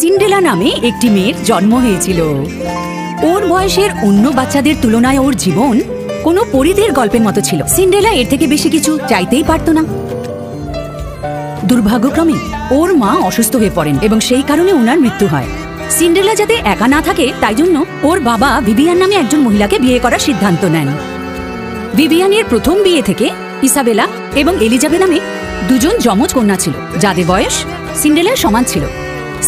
Cinderella নামে একটি মেয়ের জন্ম হয়েছিল। ওর বয়সের অন্য বাচ্চাদের তুলনায় ওর জীবন কোনো পরীদের গল্পের মতো ছিল। সিন্ড্রেলা এর থেকে বেশি কিছু চাইতেই পারত না। দুর্ভাগ্যক্রমে ওর মা অসুস্থ হয়ে পড়েন এবং সেই কারণে ওনার মৃত্যু হয়। সিন্ড্রেলা যাতে একা না থাকে তাই জন্য ওর বাবা ভিভিয়ান নামে একজন মহিলাকে বিয়ে করার সিদ্ধান্ত নেন। ভিভিয়ানের প্রথম বিয়ে থেকে ইসাবেলা এবং এলিজাবেথ নামে দুজন যমজ কন্যা ছিল, যাদের বয়স সিন্ড্রেলার সমান ছিল।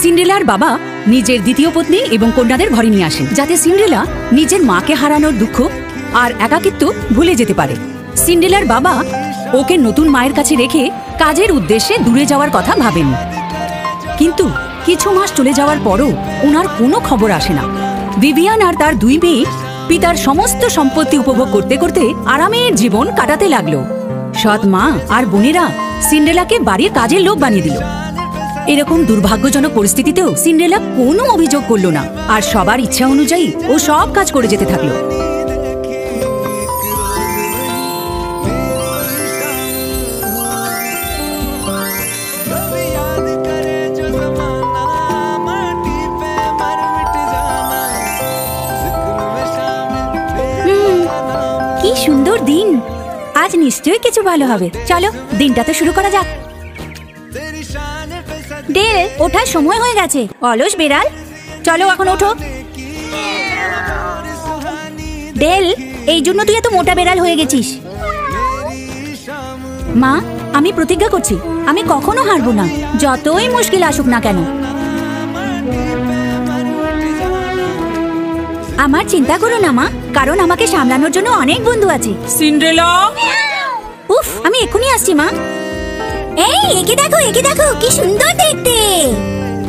সিন্ড্রেলার বাবা নিজের দ্বিতীয় পত্নী এবং কন্যাদের ঘরে নিয়ে আসেন, যাতে সিন্ড্রেলা নিজের মাকে হারানোর দুঃখ আর একাকিত্ব ভুলে যেতে পারে। সিন্ড্রেলার বাবা ওকে নতুন মায়ের কাছে রেখে কাজের উদ্দেশ্যে দূরে যাওয়ার কথা ভাবেন, কিন্তু কিছু মাস চলে যাওয়ার পরও ওনার কোনো খবর আসে না। ভিভিয়ান আর তার দুই মেয়ে পিতার সমস্ত সম্পত্তি উপভোগ করতে করতে আরামের জীবন কাটাতে লাগলো। সৎ মা আর বোনেরা সিন্ড্রেলাকে বাড়ির কাজের লোক বানিয়ে দিল। এরকম দুর্ভাগ্যজনক পরিস্থিতিতেও সিন্ড্রেলা কোনো অভিযোগ করলো না আর সবার ইচ্ছা অনুযায়ী ও সব কাজ করে যেতে থাকলো। কি সুন্দর দিন, আজ নিশ্চয়ই কিছু ভালো হবে। চলো দিনটা তো শুরু করা যাক। ডেল, ওঠার সময় হয়ে গেছে। অলস বেড়াল, চলো এখন ওঠো। ডেল, এই জন্য তুই এত মোটা বেড়াল হয়ে গেছিস। মা, আমি প্রতিজ্ঞা করছি আমি কখনো হারবো না, যতই মুশকিল আসুক না কেন। আমার চিন্তা করো না মা, কারণ আমাকে সামলানোর জন্য অনেক বন্ধু আছে। সিন্ড্রেলা, উফ, আমি এক্ষুনি আসছি মা। এই একে দেখো, একে দেখো, কি সুন্দর দেখতে।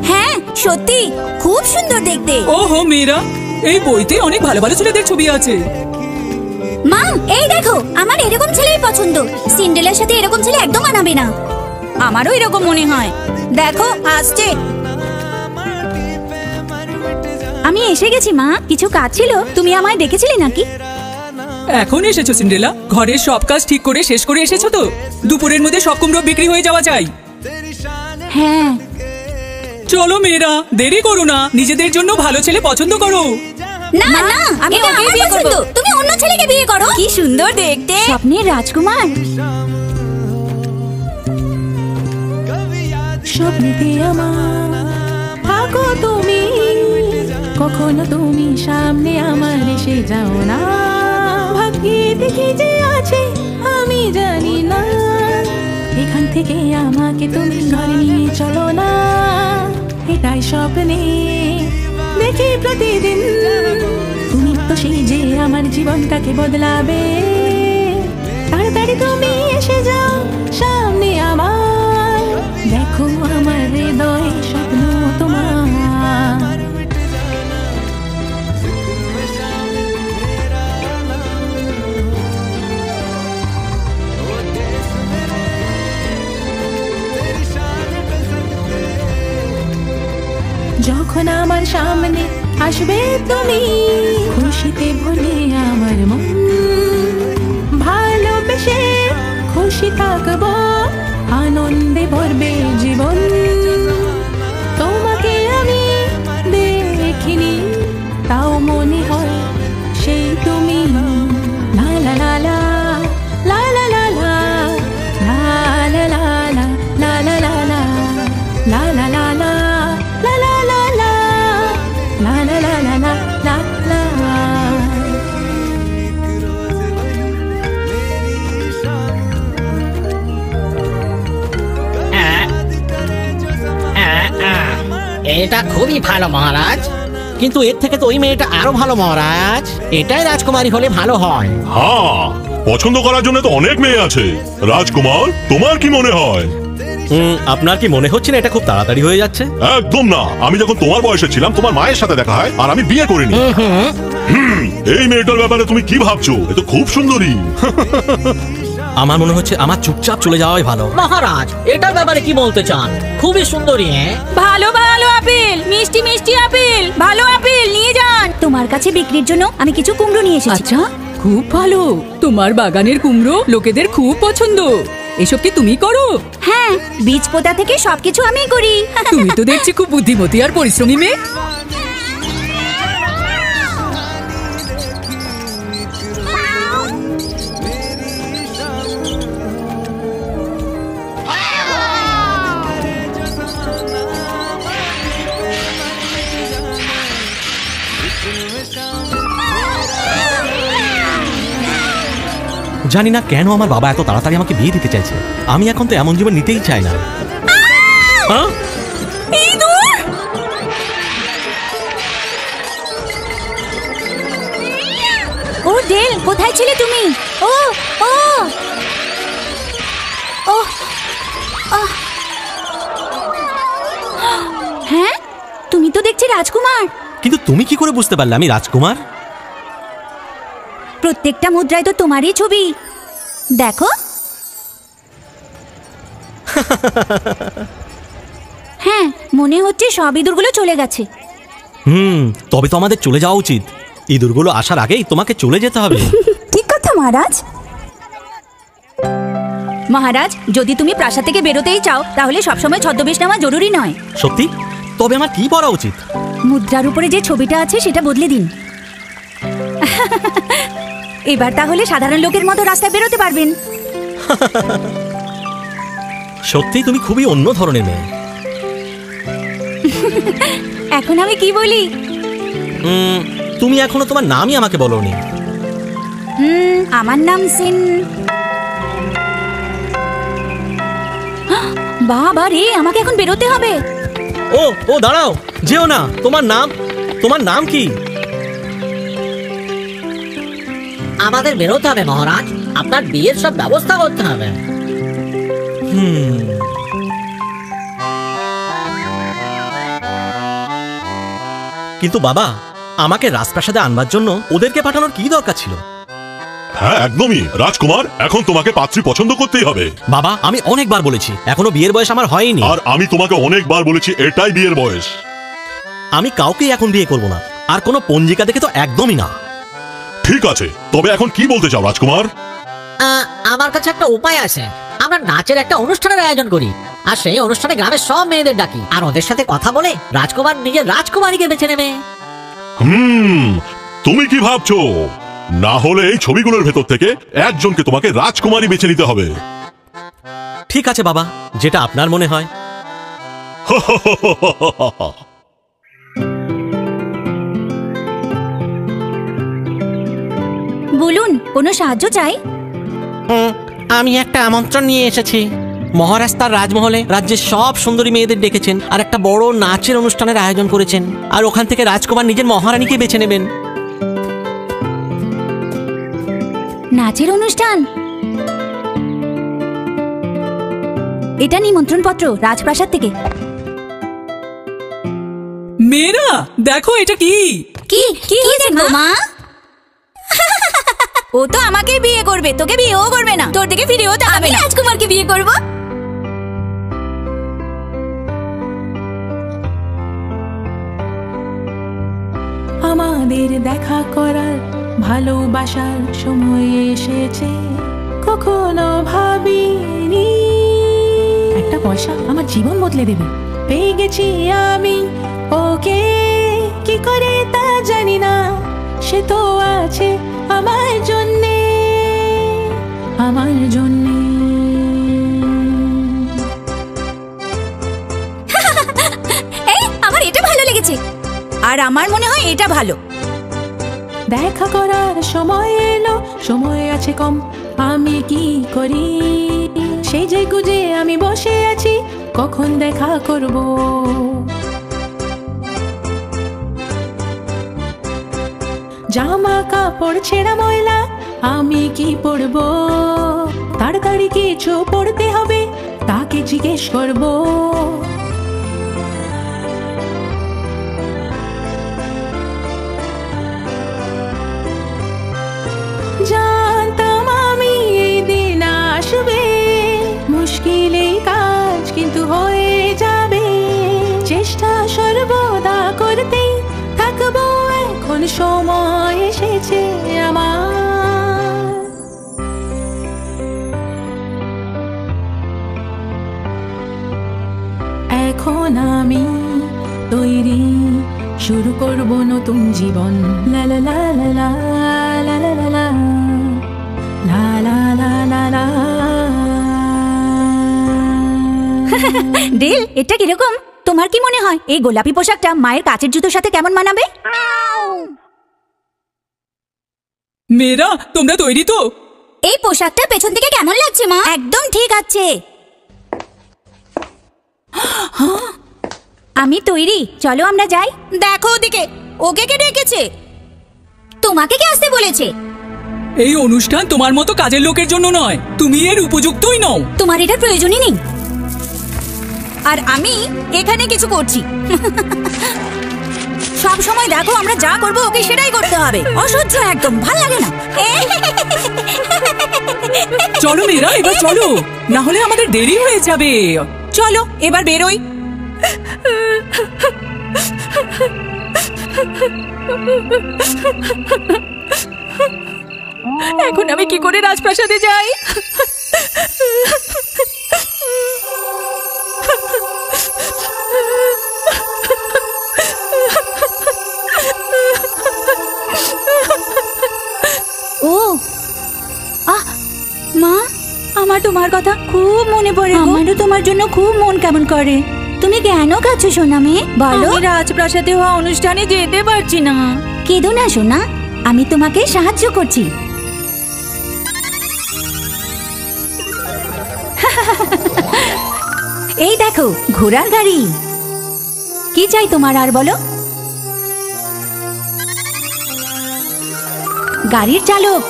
হ্যাঁ সত্যি খুব সুন্দর দেখতে। ওহো মীরা, এই বইতে অনেক ভালো ভালো ছেলেদের ছবি আছে। মা এই দেখো, আমার এরকম ছেলেই পছন্দ। সিন্ড্রেলার সাথে এরকম ছেলে একদম মানাবে না। আমারও এরকম মনে হয়। দেখো আসছে। আমি এসে গেছি মা, কিছু কাজ ছিল। তুমি আমায় ডেকেছিলে নাকি? এখন এসেছো সিন্ড্রেলা? ঘরের সব কাজ ঠিক করে শেষ করে এসেছো তো? দুপুরের মধ্যে সব কুমড়ো বিক্রি হয়ে যাওয়া চাই। হ্যাঁ চলো মেয়েরা, দেরি করো না, নিজেদের জন্য ভালো ছেলে পছন্দ করো। না না, আমি ওকে বিয়ে করব। তুমি অন্য ছেলেকে বিয়ে করো। কি সুন্দর দেখতে, স্বপ্নের রাজকুমার। স্বপ্নেতে আমার থাকো তুমি, কখনো তুমি সামনে আমার এসে যাও না। ভাগ্যে দেখি যে আছে আমি জানি না, এখান থেকে আমাকে তুমি ঘরে নিয়ে চলো না। এটাই স্বপ্নে দেখি প্রতিদিন, তুমি তো সেই যে আমার জীবনটাকে বদলাবে। তাড়াতাড়ি তুমি এসে যাও সামনে আমার, দেখো আমার হৃদয়ে স্বপ্ন তোমার। যখন আমার সামনে আসবে তুমি, খুশিতে ভরে আমার মন, ভালোবেসে খুশি থাকবো, আনন্দে ভরবে জীবন। তোমাকে আমি দেখিনি তাও মনে হয় সেই তুমি। লা লা লা লা লা লা লা লা লা লা লা লা লা লা লা লা লা লা। এটা খুবই ভালো মহারাজ, কিন্তু এর থেকে তো ওই মেয়েটা আরো ভালো মহারাজ। এটাই রাজকুমারী হলে ভালো হয়। হ্যাঁ, পছন্দ করার জন্য তো অনেক মেয়ে আছে। রাজকুমার, তোমার কি মনে হয়? আপনার কি মনে হচ্ছে না এটা খুব তাড়াতাড়ি হয়ে যাচ্ছে? একদম না, আমি যখন তোমার বয়সে ছিলাম তোমার মায়ের সাথে দেখা হয় আর আমি বিয়ে করিনি। এই মেয়েটার ব্যাপারে তুমি কি ভাবছো? এ তো খুব সুন্দরী। আমার মনে হচ্ছে আমার চুপচাপ চলে যাওয়াই ভালো। মহারাজ, এটার ব্যাপারে কি বলতে চান? খুবই সুন্দরী। ভালো ভালো আপেল, মিষ্টি মিষ্টি আপেল, ভালো আপেল নিয়ে যান। তোমার কাছে বিক্রির জন্য আমি কিছু কুমড়ো নিয়ে এসেছি। আচ্ছা, খুব ভালো। তোমার বাগানের কুমড়ো লোকেদের খুব পছন্দ। এসব কি তুমি করো? হ্যাঁ, বীজ পোতা থেকে সবকিছু আমিই করি। তুমি তো দেখছি খুব বুদ্ধিমতী আর পরিশ্রমী মেয়ে। জানি না কেন আমার বাবা এত তাড়াতাড়ি আমাকে বিয়ে দিতে চাইছে। আমি এখন তো এমন জীবন নিতেই চাই না। হ্যাঁ? ও ডেল, কোথায় ছিলে তুমি? ও ও ও আহ! হ্যাঁ, তুমি তো দেখছি রাজকুমার। কিন্তু তুমি কি করে বুঝতে পারলে আমি রাজকুমার? প্রত্যেকটা মুদ্রায় তো তোমারই ছবি। দেখো। হ্যাঁ, মনে হচ্ছে সব ইঁদুরগুলো চলে গেছে। তবে তো আমাদের চলে যাওয়া উচিত। ইঁদুরগুলো আসার আগেই তোমাকে চলে যেতে হবে। ঠিক কথা মহারাজ। মহারাজ, যদি তুমি প্রাসাদ থেকে বেরোতেই চাও তাহলে সবসময় ছদ্মবেশ নেওয়া জরুরি নয়। সত্যি? তবে আমার কি পড়া উচিত? মুদ্রার উপরে যে ছবিটা আছে সেটা বদলে দিন। এবার তাহলে সাধারণ লোকের মতো রাস্তায় বেরোতে পারবেন। সত্যি তুমি খুবই অন্য ধরনের মেয়ে। এখন আমি কি বলি? তুমি এখনো তোমার নামই আমাকে বলোনি। আমার নাম সিন। বাবা রে, আমাকে এখন বেরোতে হবে। ও ও দাঁড়াও, যেও না। তোমার নাম কি? আমাদের বেরোতে হবে মহারাজ, আপনার বিয়ের সব ব্যবস্থা করতে হবে। কিন্তু বাবা, আমাকে রাজপ্রাসাদে আনবার জন্য ওদেরকে পাঠানোর কি দরকার ছিল? হ্যাঁ একদমই রাজকুমার, এখন তোমাকে পাত্রী পছন্দ করতেই হবে। বাবা, আমি অনেকবার বলেছি এখনো বিয়ের বয়স আমার হয়নি। আর আমি তোমাকে অনেকবার বলেছি এটাই বিয়ের বয়স। আমি কাউকেই এখন বিয়ে করব না, আর কোনো পঞ্জিকা দেখে তো একদমই না। ঠিক আছে, তবে এখন কি বলতে চাও রাজকুমার? আমার কাছে একটা উপায় আছে। আমরা নাচের একটা অনুষ্ঠানের আয়োজন করি, আর সেই অনুষ্ঠানে গ্রামের সব মেয়েদের ডাকি, আর ওদের সাথে কথা বলে রাজকুমার নিজের রাজকুমারীকে বেছে নেবে। তুমি কি ভাবছো? না হলে এই ছবিগুলোর ভেতর থেকে একজনকে তোমাকে রাজকুমারী বেছে নিতে হবে। ঠিক আছে বাবা, যেটা আপনার মনে হয়। বলুন, কোনো সাহায্য চাই? আমি একটা আমন্ত্রণ নিয়ে এসেছি। মহারাজ তার রাজমহলে রাজ্যের সব সুন্দরী মেয়েদের ডেকেছেন আর একটা বড় নাচের অনুষ্ঠানের আয়োজন করেছেন, আর ওখান থেকে রাজকুমার নিজের মহারানীকে বেছে নেবেন। নাচের অনুষ্ঠান? এটা নিমন্ত্রণ পত্র রাজপ্রাসাদ থেকে। মেয়েরা দেখো এটা কি? কি কি হয়েছে মা? ও তো আমাকে বিয়ে করবে, তোকে বিয়েও করবে না। তোর দিকে ফিরেও তাকাবে না। রাজকুমারকে বিয়ে করব। আমাদের দেখা করার ভালোবাসার সময় এসেছে, কখনো ভাবিনি একটা পয়সা আমার জীবন বদলে দেবে। পেয়ে গেছি আমি ওকে, কি করে তা জানি না, সে তো আছে আমার জন্যে, আমার জন্যে। আমার এটা ভালো লেগেছে, আর আমার মনে হয় এটা ভালো। দেখা করার সময় এলো, সময় আছে কম, আমি কি করি? সেই যে গুজে আমি বসে আছি, কখন দেখা করব? জামা কাপড় ছেঁড়া ময়লা, আমি কি পরব? তাড়াতাড়ি কিছু পড়তে হবে, তাকে জিজ্ঞেস করব। জানতাম আমি এই দিন আসবে, মুশকিল এই কাজ কিন্তু হয়ে যাবে। চেষ্টা সর্বদা করতেই থাকবো, এখন সময় এসেছে আমার। শুরু করব নতুন জীবন। লা লা লা লা লা লা লা লা লা লা লা লা লা লা। দিল, এটা কিরকম? তোমার কি মনে হয় এই গোলাপি পোশাকটা মায়ের কাচের জুতোর সাথে কেমন মানাবে? মেয়েরা, তোমরা তৈরি তো? এই পোশাকটা পেছন থেকে কেমন লাগছে মা? একদম ঠিক আছে। আমি তৈরি, চলো আমরা যাই। দেখো ওদিকে, ওকে কে ডেকেছে? তোমাকে কে আসতে বলেছে? এই অনুষ্ঠান তোমার মতো কাজের লোকের জন্য নয়, তুমি এর উপযুক্তই নও। তোমার এটার প্রয়োজনই নেই, আর আমি এখানে কিছু করছি। সব সময় দেখো আমরা যা করবো ওকে সেটাই করতে হবে। অসহ্য একদম, ভাল লাগে না। চলো মেয়েরা, এবার চলো, না হলে আমাদের দেরি হয়ে যাবে। চলো এবার বেরোই। এখন আমি কি করে রাজপ্রাসাদে যাই? ও মা, আমার তোমার কথা খুব মনে পড়ে। আমারও তোমার জন্য খুব মন কেমন করে। তুমি কেন কাছো সোনা মেয়ে, বলো? আমি রাজপ্রাসাদে হওয়া অনুষ্ঠানে যেতে পারছি না। কেঁদো না সোনা, আমি তোমাকে সাহায্য করছি। এই দেখো ঘোড়ার গাড়ি। কি চাই তোমার আর বলো? গাড়ির চালক।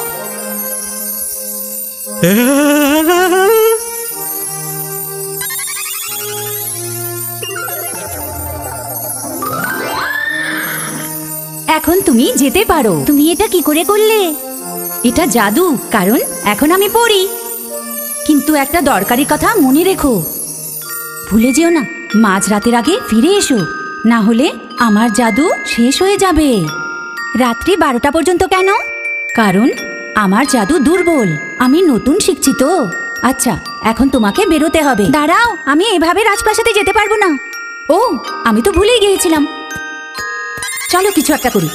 এখন তুমি যেতে পারো। তুমি এটা কি করে করলে? এটা জাদু, কারণ এখন আমি পড়ি। কিন্তু একটা দরকারি কথা মনে রেখো, ভুলে যেও না, মাঝরাতের আগে ফিরে এসো, না হলে আমার জাদু শেষ হয়ে যাবে। রাত্রি 12টা পর্যন্ত কেন? কারণ আমার জাদু দুর্বল, আমি নতুন শিখছি তো। আচ্ছা, এখন তোমাকে বেরোতে হবে। দাঁড়াও, আমি এভাবে রাজপ্রাসাদে যেতে পারবো না। ও, আমি তো ভুলেই গিয়েছিলাম। চলো কিছু একটা করি।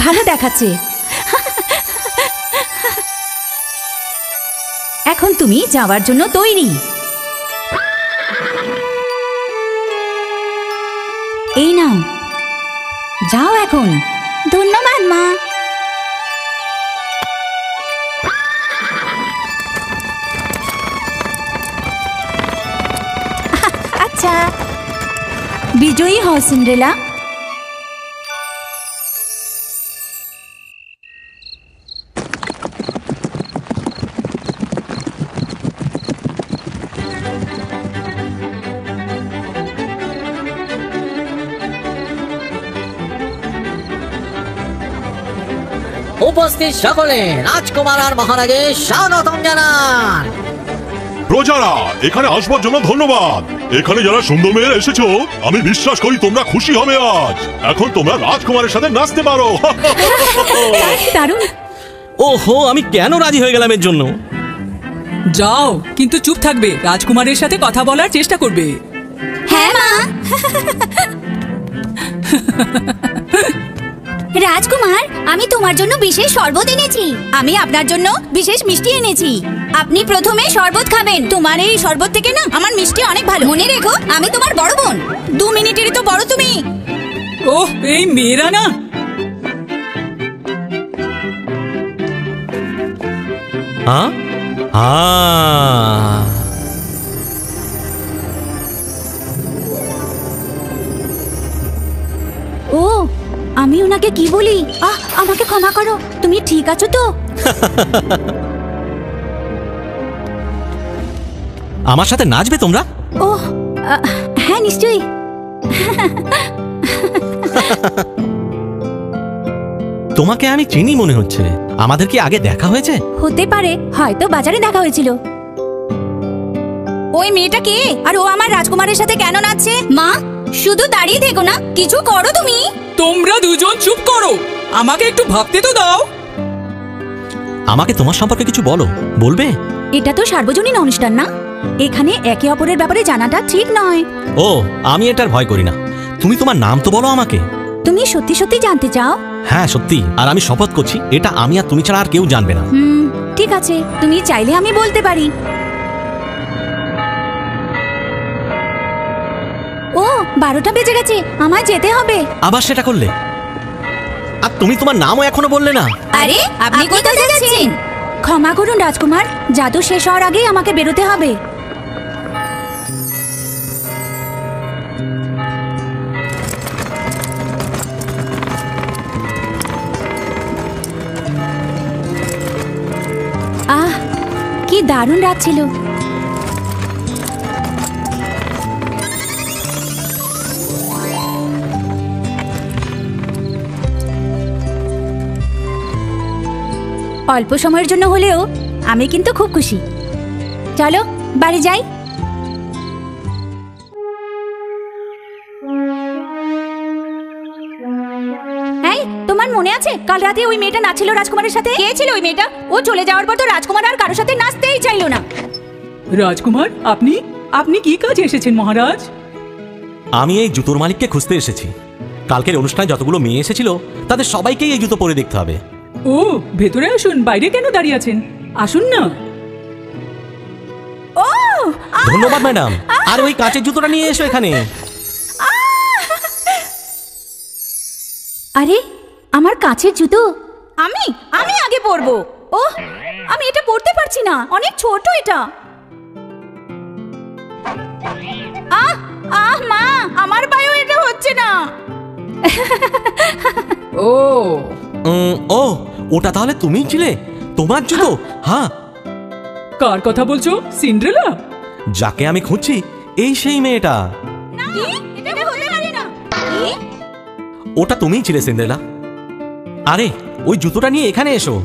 ভালো দেখাচ্ছে। এখন তুমি যাওয়ার জন্য তৈরি। এই নাও, যাও এখন। ধন্যবাদ মা। আচ্ছা, বিজয়ী হও সিন্ড্রেলা। উপস্থিত সকলে রাজকুমার আর মহারাজের স্বাগতম জানান। প্রজারা, এখানে আসবার জন্য ধন্যবাদ। এখানে যারা সুন্দর মেয়েরা এসেছো, আমি বিশ্বাস করি তোমরা খুশি হবে আজ। এখন তোমরা রাজকুমারের সাথে নাচতে পারো। দারুণ। ওহো, আমি কেন রাজি হয়ে গেলাম এর জন্য? যাও, কিন্তু চুপ থাকবে, রাজকুমারের সাথে কথা বলার চেষ্টা করবে। হ্যাঁ মা। রাজকুমার, আমি তোমার জন্য বিশেষ শরবত এনেছি। আমি আপনার জন্য বিশেষ মিষ্টি এনেছি। আপনি প্রথমে শরবত খাবেন। তোমার এই শরবত থেকে না আমার মিষ্টি অনেক ভালো। মনে রেখো, আমি তোমার বড় বোন। 2 মিনিটেরই তো বড় তুমি। ওহ, এই মেয়েরা না। হ্যাঁ হ্যাঁ, ও, আমি ওনাকে কি বলি? আমাকে ক্ষমা করো। তুমি ঠিক আছো তো? আমার সাথে নাচবে তোমরা? ও, হ্যাঁ নিশ্চয়ই। তোমাকে আমি চিনি মনে হচ্ছে। আমাদের কি আগে দেখা হয়েছে? হতে পারে, হয়তো বাজারে দেখা হয়েছিল। ওই মেয়েটা কে, আর ও আমার রাজকুমারের সাথে কেন নাচছে? মা, শুধু দাঁড়িয়ে থেকো না, কিছু করো তুমি। তোমরা দুজন চুপ করো, আমাকে একটু ভাবতে তো দাও। আমাকে তোমার সম্পর্কে কিছু বলবে? এটা তো সার্বজনীন অনুষ্ঠান না, এখানে একে অপরের ব্যাপারে জানাটা ঠিক নয়। ও, আমি এটার ভয় করি না। তুমি তোমার নাম তো বলো আমাকে। তুমি সত্যি সত্যি জানতে চাও? হ্যাঁ সত্যি, আর আমি শপথ করছি এটা আমি আর তুমি ছাড়া আর কেউ জানবে না। ঠিক আছে, তুমি চাইলে আমি বলতে পারি। ও 12টা বেজে গেছে, আমায় যেতে হবে। আবার সেটা করলে? আর তুমি তোমার নামও এখনো বললে না। আরে আপনি কোথায় যাচ্ছেন? ক্ষমা করুন রাজকুমার, জাদু শেষ হওয়ার আগেই আমাকে বেরোতে হবে। আহ, কি দারুণ রাত ছিল। অল্প সময়ের জন্য হলেও আমি কিন্তু খুব খুশি। চলো বাড়ি যাই। এই, তোমার মনে আছে কাল রাতে ওই মেয়েটা নাচছিল রাজকুমারের সাথে? কে ছিল ওই মেয়েটা? ও চলে যাওয়ার পর তো রাজকুমার আর কারোর সাথে নাচতেই চাইলো না। রাজকুমার, আপনি কি কাজে এসেছেন মহারাজ? আমি এই জুতোর মালিককে খুঁজতে এসেছি। কালকের অনুষ্ঠানে যতগুলো মেয়ে এসেছিল তাদের সবাইকেই এই জুতো পরে দেখতে হবে। ও, ভেতরে আসুন, বাইরে কেন দাঁড়িয়ে আছেন? আসুন না। ও ধন্যবাদ ম্যাডাম। আর ওই কাঁচের জুতোটা নিয়ে এসো এখানে। আরে আমার কাছের জুতো আমি আগে পরবো। ও, আমি এটা পরতে পারছি না, অনেক ছোট এটা। মা, আমার পায়েও এটা হচ্ছে না। ও, ওটা তাহলে তুমিই ছিলে? তোমার জুতো? হ্যাঁ। কার কথা বলছো? সিন্ড্রেলা? যাকে আমি খুঁজছি এই সেই মেয়েটা। ওটা তুমিই ছিলে সিন্ড্রেলা। আরে ওই জুতোটা নিয়ে এখানে এসো।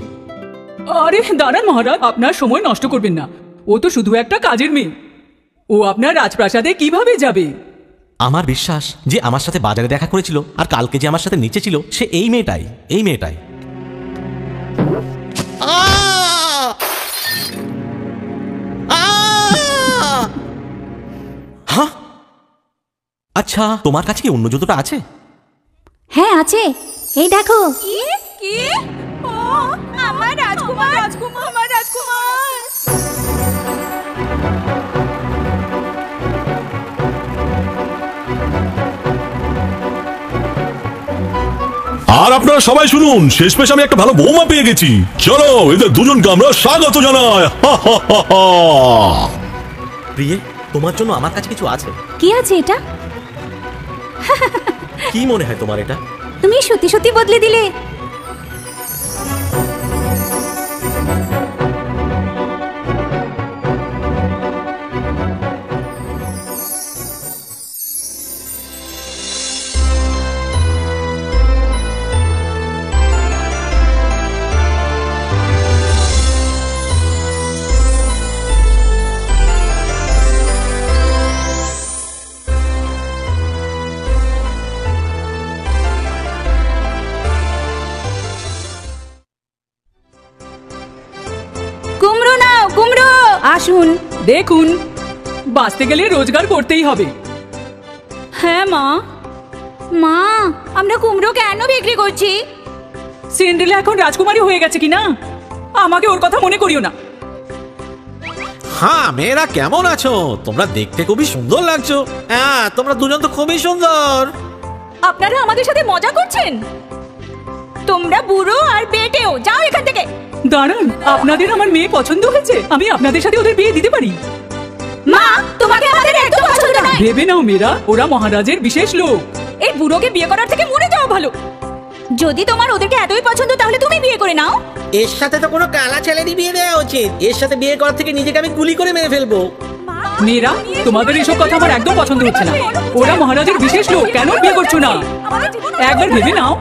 আরে দাঁড়ান মহারাজ, আপনার সময় নষ্ট করবেন না। ও তো শুধু একটা কাজের মেয়ে। ও আপনার রাজপ্রাসাদে কিভাবে যাবে? আমার বিশ্বাস যে আমার সাথে বাজারে দেখা করেছিল আর কালকে যে আমার সাথে নিচে ছিল সে এই মেয়েটাই। হ্যাঁ, আচ্ছা তোমার কাছে কি অন্য জুতোটা আছে? হ্যাঁ আছে, এই দেখো। কি? ও আমার রাজকুমার, আমার রাজকুমার। আর আপনারা সবাই শুনুন, শেষমেশ আমি একটা ভালো বৌমা পেয়ে গেছি। চলো এদের দুজনকে আমরা স্বাগত জানাই। প্রিয়ে, তোমার জন্য আমার কাছে কিছু আছে। কি আছে এটা? কি মনে হয় তোমার এটা? তুমি সত্যি সত্যি বদলে দিলে। কুমড়ো নাও, কুমড়ো। আসুন। দেখুন, বাঁচতে গেলে রোজগার করতেই হবে। হ্যাঁ মা, আমরা কুমড়ো কেন বিক্রি করছি? সিন্ড্রেলা এখন রাজকুমারী হয়ে গেছে কিনা, আমাকে ওর কথা মনে করিও না। হ্যাঁ, মেয়েরা কেমন আছো? তোমরা দেখতে খুবই সুন্দর লাগছো। হ্যাঁ, তোমরা দুজন তো খুবই সুন্দর। আপনারা আমাদের সাথে মজা করছেন? তোমরা বুড়ো আর বেটেও, যাও এখান থেকে। দাঁড়ান, আপনাদের আমার মেয়ে পছন্দ হয়েছে, আমি আপনাদের সাথে ওদের বিয়ে দিতে পারি। মা, তোমাকে আমাদের একদম পছন্দ নয়। ভেবে নাও মেয়েরা, ওরা মহারাজের বিশেষ লোক। এই বুড়োকে বিয়ে করার থেকে মরে যাওয়া ভালো। যদি তোমার ওদেরকে এতই পছন্দ তাহলে তুমি বিয়ে করে নাও। এর সাথে তো কোনো কালা ছেলেরই বিয়ে দেওয়া উচিত। এর সাথে বিয়ে করার থেকে নিজেকে আমি গুলি করে মেরে ফেলবো। মেয়েরা, তোমাদের এসব কথা আমার একদম পছন্দ হচ্ছে না। ওরা মহারাজের বিশেষ লোক, কেন বিয়ে করছো না? একবার ভেবে নাও।